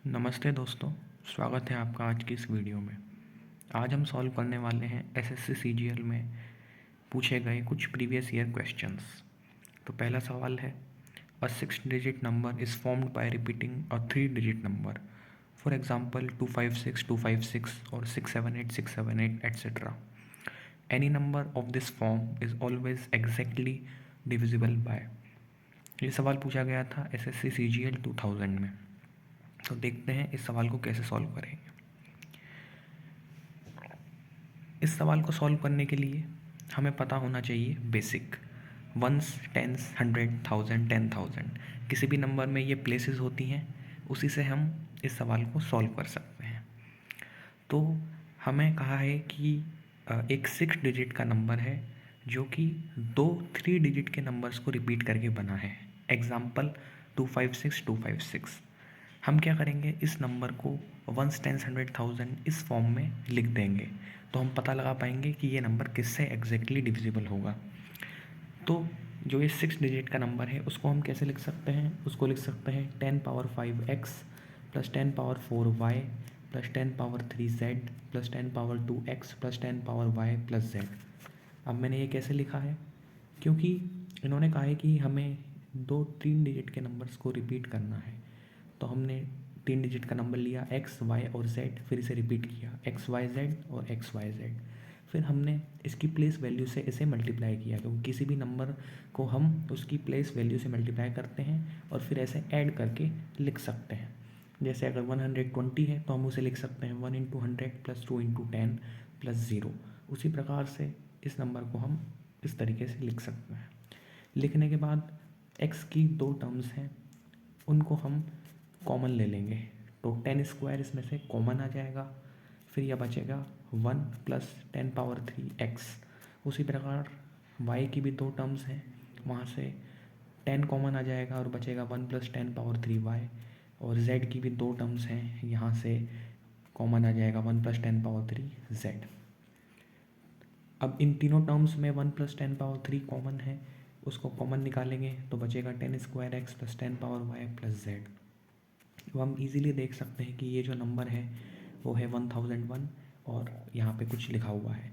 नमस्ते दोस्तों, स्वागत है आपका आज की इस वीडियो में। आज हम सॉल्व करने वाले हैं एसएससी सीजीएल में पूछे गए कुछ प्रीवियस ईयर क्वेश्चंस। तो पहला सवाल है, अ 6 digit number is formed by repeating a 3 digit number, for example 256 256 और 678 678 etcetera. Any number of this form is always exactly divisible by. ये सवाल पूछा गया था एसएससी सीजीएल 2000 में। तो देखते हैं इस सवाल को कैसे सॉल्व करेंगे। इस सवाल को सॉल्व करने के लिए हमें पता होना चाहिए बेसिक वंस, टेंस, 100, 1000, 10,000। किसी भी नंबर में ये प्लेसेस होती हैं, उसी से हम इस सवाल को सॉल्व कर सकते हैं। तो हमें कहा है कि एक 6 डिजिट का नंबर है जो कि दो 3 डिजिट के नंबर्स को रिपीट करके बना है। एग्जाम्पल 256 256। हम क्या करेंगे, इस नंबर को वंस, टेंस, 100, 1000 इस फॉर्म में लिख देंगे, तो हम पता लगा पाएंगे कि ये नंबर किससे एग्जैक्टली डिविजिबल होगा। तो जो ये 6 डिजिट का नंबर है उसको हम कैसे लिख सकते हैं, उसको लिख सकते हैं 10⁻5x plus 10⁻4y plus 10⁻3z plus 10⁻2x plus 10⁻y plus z। अब मैंने ये कैसे लिखा है, क्योंकि इन्होंने कहा है कि हमें दो 3 डिजिट के नंबर्स को रिपीट करना है। तो हमने 3 डिजिट का नंबर लिया x, y और z, फिर इसे रिपीट किया x, y, z और x, y, z। फिर हमने इसकी प्लेस वैल्यू से इसे मल्टीप्लाई किया, क्योंकि किसी भी नंबर को हम उसकी प्लेस वैल्यू से मल्टीप्लाई करते हैं और फिर ऐसे ऐड करके लिख सकते हैं। जैसे अगर 120 है तो हम उसे लिख सकते हैं 1 × 100 प्लस 2 × 10 प्लस 0। उसी प्रकार से इस नंबर को हम इस तरीके से लिख सकते हैं। लिखने के बाद x की दो टर्म्स हैं, उनको हम कॉमन ले लेंगे, तो 10² इसमें से कॉमन आ जाएगा। फिर यह बचेगा 1 प्लस 10⁻3x। उसी प्रकार y की भी दो टर्म्स हैं, वहाँ से 10 कॉमन आ जाएगा और बचेगा 1 प्लस 10⁻3y। और z की भी दो टर्म्स हैं, यहाँ से कॉमन आ जाएगा 1 प्लस 10⁻3z। अब इन तीनों टर्म्स में 1 प्लस 10⁻3 कॉमन है, उसको कॉमन निकालेंगे तो बचेगा 10² x plus 10⁻y plus z। तो हम इजीली देख सकते हैं कि ये जो नंबर है वो है 1001 और यहाँ पे कुछ लिखा हुआ है।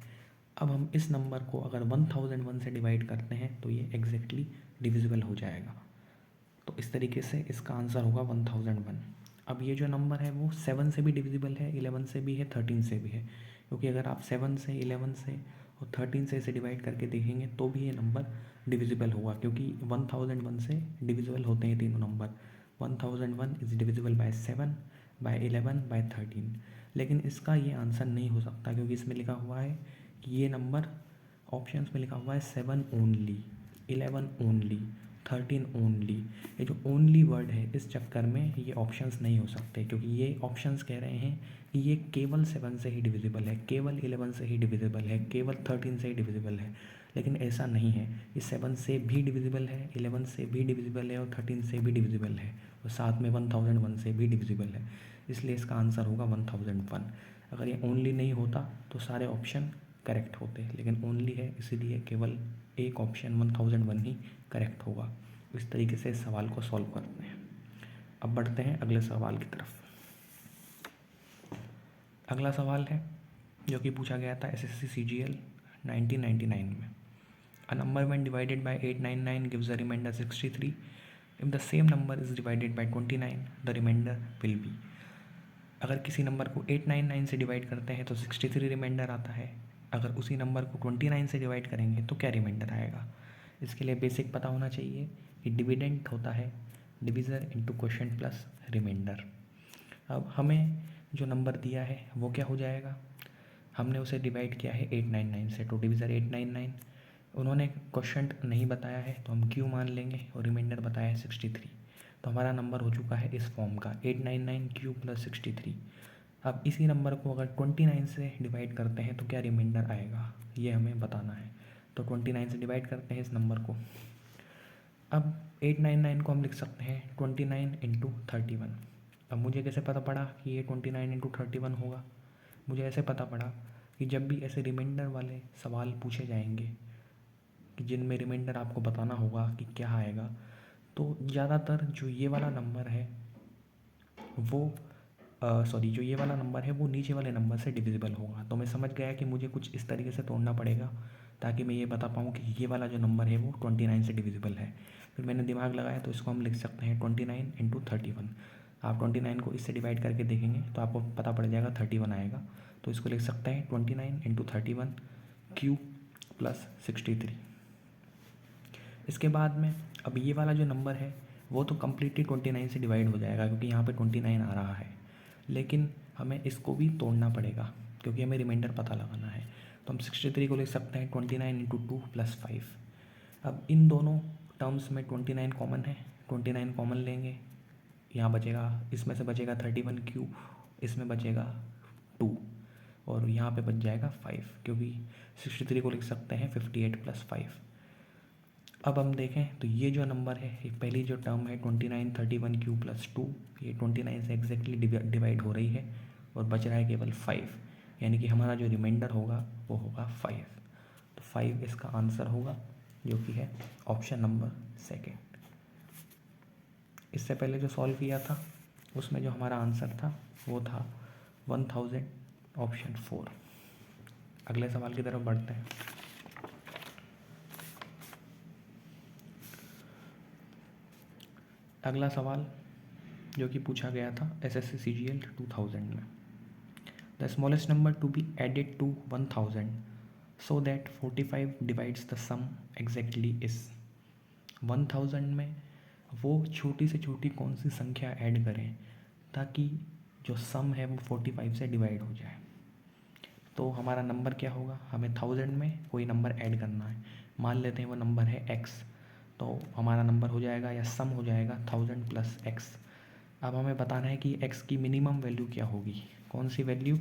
अब हम इस नंबर को अगर 1001 से डिवाइड करते हैं तो ये एग्जैक्टली डिविजिबल हो जाएगा। तो इस तरीके से इसका आंसर होगा 1001। अब ये जो नंबर है वो 7 से भी डिविजिबल है, 11 से भी है, 13 से भी है, क्योंकि अगर आप 7 से, 11 से और 13 से इसे डिवाइड करके देखेंगे तो भी ये नंबर डिविजिबल होगा, क्योंकि 1001 से डिविजिबल होते हैं तीनों number. 1001 is divisible by 7, by 11, by 13। लेकिन इसका ये आंसर नहीं हो सकता, क्योंकि इसमें लिखा हुआ है कि ये नंबर, ऑप्शंस में लिखा हुआ है 7 ओनली, 11 ओनली, 13 ओनली। ये जो ओनली वर्ड है, इस चक्कर में ये ऑप्शंस नहीं हो सकते, क्योंकि ये ऑप्शंस कह रहे हैं कि ये केवल 7 से ही डिविजिबल है, केवल 11 से ही डिविजिबल है, केवल 13 से ही डिविजिबल है। लेकिन ऐसा नहीं है, ये 7 से भी डिविजिबल है, 11 से भी डिविजिबल है और 13 से भी डिविजिबल है, और साथ में 1001 से भी डिविजिबल है। इसलिए इसका आंसर होगा 1001। अगर ये ओनली नहीं होता तो सारे ऑप्शन करेक्ट होते, लेकिन ओनली है इसीलिए केवल एक ऑप्शन 1001 ही करेक्ट होगा। इस तरीके से इस सवाल को सॉल्व करते हैं। अब बढ़ते हैं अगले सवाल की तरफ। अगला सवाल है जो कि पूछा गया था एसएससी सीजीएल 1999 में। A number when divided by 899 gives a remainder 63. If the same number is divided by 29, the remainder will be. अगर किसी नंबर को 899 से डिवाइड करते हैं तो 63 रिमाइंडर आता है। अगर उसी नंबर को 29 से डिवाइड करेंगे तो क्या रिमाइंडर आएगा। इसके लिए बेसिक पता होना चाहिए कि डिविडेंट होता है divisor into quotient plus remainder. अब हमें जो नंबर दिया है वो क्या हो जाएगा, हमने उसे डिवाइड किया है 899 से, तो डिविज़र 899। उन्होंने क्वोशिएंट नहीं बताया है तो हम क्यू मान लेंगे, और रिमाइंडर बताया है 63। तो हमारा नंबर हो चुका है इस फॉर्म का 899 क्यू प्लस 63। अब इसी नंबर को अगर 29 से डिवाइड करते हैं तो क्या रिमाइंडर आएगा, ये हमें बताना है। तो 29 से डिवाइड करते हैं इस नंबर को। अब 899 को हम लिख सकते हैं 29 × 31। अब मुझे कैसे पता पड़ा कि ये 29 × 31 होगा, मुझे ऐसे पता पड़ा कि जब भी ऐसे रिमाइंडर वाले सवाल पूछे जाएंगे कि जिनमें रिमाइंडर आपको बताना होगा कि क्या आएगा, तो ज़्यादातर जो ये वाला नंबर है वो सॉरी, जो ये वाला नंबर है वो नीचे वाले नंबर से डिविजिबल होगा। तो मैं समझ गया कि मुझे कुछ इस तरीके से तोड़ना पड़ेगा ताकि मैं ये बता पाऊँ कि ये वाला जो नंबर है वो 29 से डिविजिबल है। फिर मैंने दिमाग लगाया, तो इसको हम लिख सकते हैं 29 इंटू 31। आप 29 को इससे डिवाइड करके देखेंगे तो आपको पता पड़ जाएगा 31 आएगा। तो इसको लिख सकते हैं 29 इंटू 31 क्यू प्लस 63। इसके बाद में अब ये वाला जो नंबर है वो तो कम्प्लीटली 29 से डिवाइड हो जाएगा क्योंकि यहाँ पे 29 आ रहा है, लेकिन हमें इसको भी तोड़ना पड़ेगा क्योंकि हमें रिमाइंडर पता लगाना है। तो हम 63 को लिख सकते हैं 29 इंटू 2 प्लस 5। अब इन दोनों टर्म्स में 29 कॉमन है, 29 कॉमन लेंगे, यहाँ बचेगा, इसमें से बचेगा 31 क्यू, इसमें बचेगा 2 और यहाँ पे बच जाएगा 5 क्योंकि 63 को लिख सकते हैं 58 प्लस 5। अब हम देखें तो ये जो नंबर है, ये पहली जो टर्म है 29 31 क्यू प्लस 2, ये 29 से एग्जैक्टली डिवाइड हो रही है और बच रहा है केवल 5, यानी कि हमारा जो रिमाइंडर होगा वो होगा 5। तो 5 इसका आंसर होगा, जो कि है ऑप्शन नंबर सेकेंड। इससे पहले जो सॉल्व किया था उसमें जो हमारा आंसर था वो था 1000, ऑप्शन 4। अगले सवाल की तरफ बढ़ते हैं। अगला सवाल जो कि पूछा गया था SSC CGL 2000 में, the smallest number to be added to 1000 so that 45 divides the sum exactly is. 1000 में वो छोटी से छोटी कौन सी संख्या ऐड करें ताकि जो सम है वो 45 से डिवाइड हो जाए। तो हमारा नंबर क्या होगा, हमें 1000 में कोई नंबर ऐड करना है। मान लेते हैं वो नंबर है x, तो हमारा नंबर हो जाएगा या सम हो जाएगा 1000 प्लस x। अब हमें बताना है कि x की मिनिमम वैल्यू क्या होगी, कौन सी वैल्यू,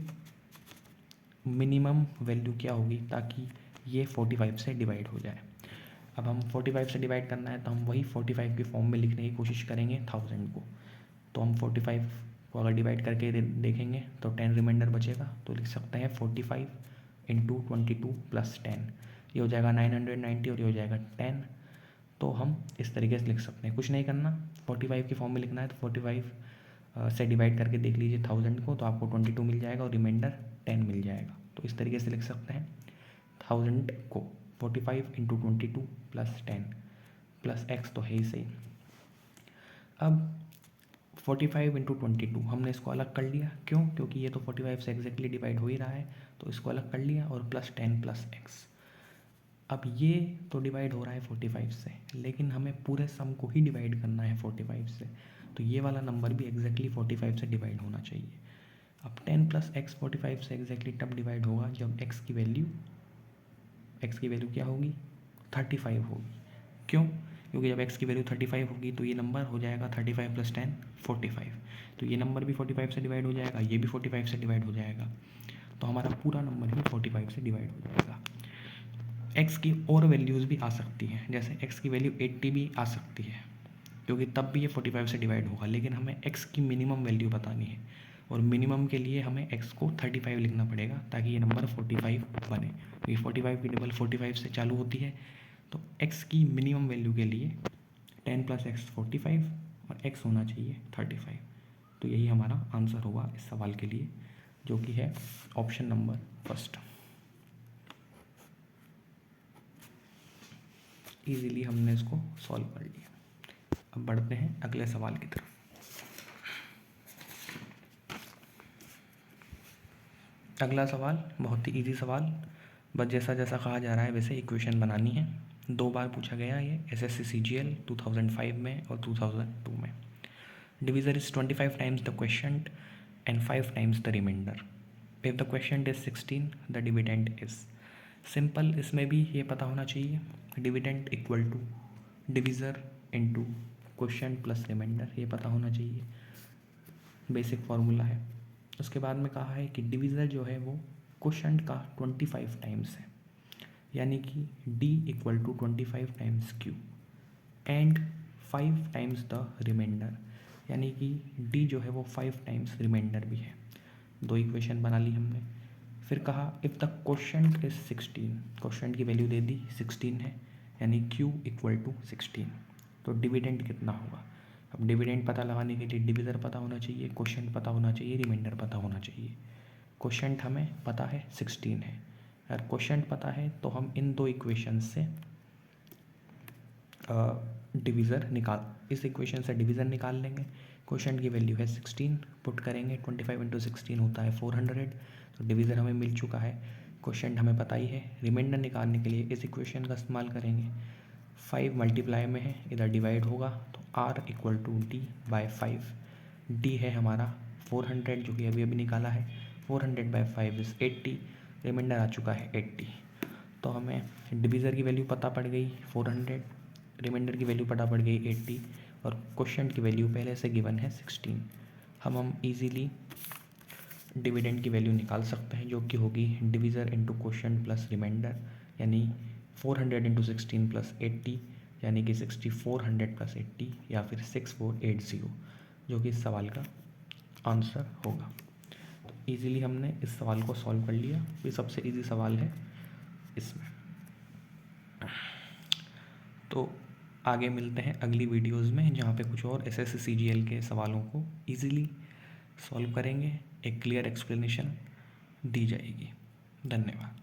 मिनिमम वैल्यू क्या होगी ताकि ये 45 से डिवाइड हो जाए। अब हम 45 से डिवाइड करना है तो हम वही 45 की फॉर्म में लिखने की कोशिश करेंगे 1000 को। तो हम 45 को अगर डिवाइड करके देखेंगे तो 10 रिमाइंडर बचेगा, तो लिख सकते हैं 45 इंटू 22 प्लस 10, ये हो जाएगा 990 और ये हो जाएगा 10। तो हम इस तरीके से लिख सकते हैं, कुछ नहीं करना, 45 की फॉर्म में लिखना है। तो 45 से डिवाइड करके देख लीजिए 1000 को, तो आपको 22 मिल जाएगा और रिमाइंडर 10 मिल जाएगा। तो इस तरीके से लिख सकते हैं 1000 को 45 इंटू 22 प्लस 10 प्लस x तो है ही सही। अब 45 इंटू 22 हमने इसको अलग कर लिया, क्यों, क्योंकि ये तो 45 से एग्जैक्टली डिवाइड हो ही रहा है, तो इसको अलग कर लिया और प्लस 10 प्लस x। अब ये तो डिवाइड हो रहा है 45 से, लेकिन हमें पूरे सम को ही डिवाइड करना है 45 से, तो ये वाला नंबर भी एग्जैक्टली 45 से डिवाइड होना चाहिए। अब 10 प्लस एक्स 45 से एग्जैक्टली तब डिवाइड होगा जब x की वैल्यू क्या होगी, 35 होगी। क्यों, क्योंकि जब x की वैल्यू 35 होगी तो ये नंबर हो जाएगा 35 प्लस 10 45, तो ये नंबर भी 45 से डिवाइड हो जाएगा, ये भी 45 से डिवाइड हो जाएगा, तो हमारा पूरा नंबर ही 45 से डिवाइड हो जाएगा। x की और वैल्यूज़ भी आ सकती हैं, जैसे x की वैल्यू 80 भी आ सकती है, क्योंकि तब भी ये 45 से डिवाइड होगा, लेकिन हमें x की मिनिमम वैल्यू बतानी है और मिनिमम के लिए हमें x को 35 लिखना पड़ेगा ताकि ये नंबर 45 बने। तो ये 45 की डबल 45 से चालू होती है, तो x की मिनिमम वैल्यू के लिए 10 प्लस एक्स 45 और x होना चाहिए 35। तो यही हमारा आंसर होगा इस सवाल के लिए, जो कि है ऑप्शन नंबर फर्स्ट। इजीली हमने इसको सॉल्व कर लिया। अब बढ़ते हैं अगले सवाल की तरफ। अगला सवाल बहुत ही इजी सवाल, बस जैसा जैसा कहा जा रहा है वैसे इक्वेशन बनानी है। 2 बार पूछा गया ये SSC CGL 2005 में और 2002 में। Divisor is 25 times the quotient and 5 times the remainder. If the quotient is 16 the dividend is. Simple, इसमें भी ये पता होना चाहिए, dividend equal to divisor into quotient plus remainder, ये पता होना चाहिए, बेसिक फार्मूला है। उसके बाद में कहा है कि डिविज़र जो है वो क्वेश्चन का 25 टाइम्स है, यानी कि d equal to 25 times q and 5 times the remainder, यानी कि d जो है वो 5 टाइम्स रिमाइंडर भी है। 2 इक्वेशन बना ली हमने। फिर कहा if the quotient is 16, question की वैल्यू दे दी 16 है, यानी q इक्वल टू 16, तो डिविडेंड कितना होगा। अब डिविडेंड पता लगाने के लिए डिविज़र पता होना चाहिए, क्वोशिएंट पता होना चाहिए, रिमाइंडर पता होना चाहिए। क्वोशिएंट हमें पता है 16 है। अगर क्वोशिएंट पता है तो हम इन दो इक्वेशन से डिवीज़र इस इक्वेशन से डिवीज़र निकाल लेंगे। क्वोशिएंट की वैल्यू है 16, पुट करेंगे 25 इंटू 16 होता है 400, तो डिवीज़र हमें मिल चुका है। क्वोशिएंट हमें पता ही है। रिमाइंडर निकालने के लिए इस इक्वेशन का इस्तेमाल करेंगे। 5 मल्टीप्लाई में है, इधर डिवाइड होगा तो r equal to D by 5। D है हमारा 400 जो कि अभी अभी निकाला है। 400 बाई 5 इज़ 80, रिमाइंडर आ चुका है 80। तो हमें डिवीज़र की वैल्यू पता पड़ गई 400, रिमाइंडर की वैल्यू पता पड़ गई 80 और क्वोशिएंट की वैल्यू पहले से गिवन है 16। हम इजीली डिविडेंड की वैल्यू निकाल सकते हैं जो कि होगी divisor into quotient plus remainder, यानी 400 इंटू 16 प्लस 80, यानी कि 6400 प्लस 80 या फिर 6480, जो कि इस सवाल का आंसर होगा। तो ईज़िली हमने इस सवाल को सॉल्व कर लिया। ये सबसे इजी सवाल है इसमें। तो आगे मिलते हैं अगली वीडियोज़ में, जहाँ पे कुछ और एसएससी सीजीएल के सवालों को ईज़िली सॉल्व करेंगे, एक क्लियर एक्सप्लेनेशन दी जाएगी। धन्यवाद।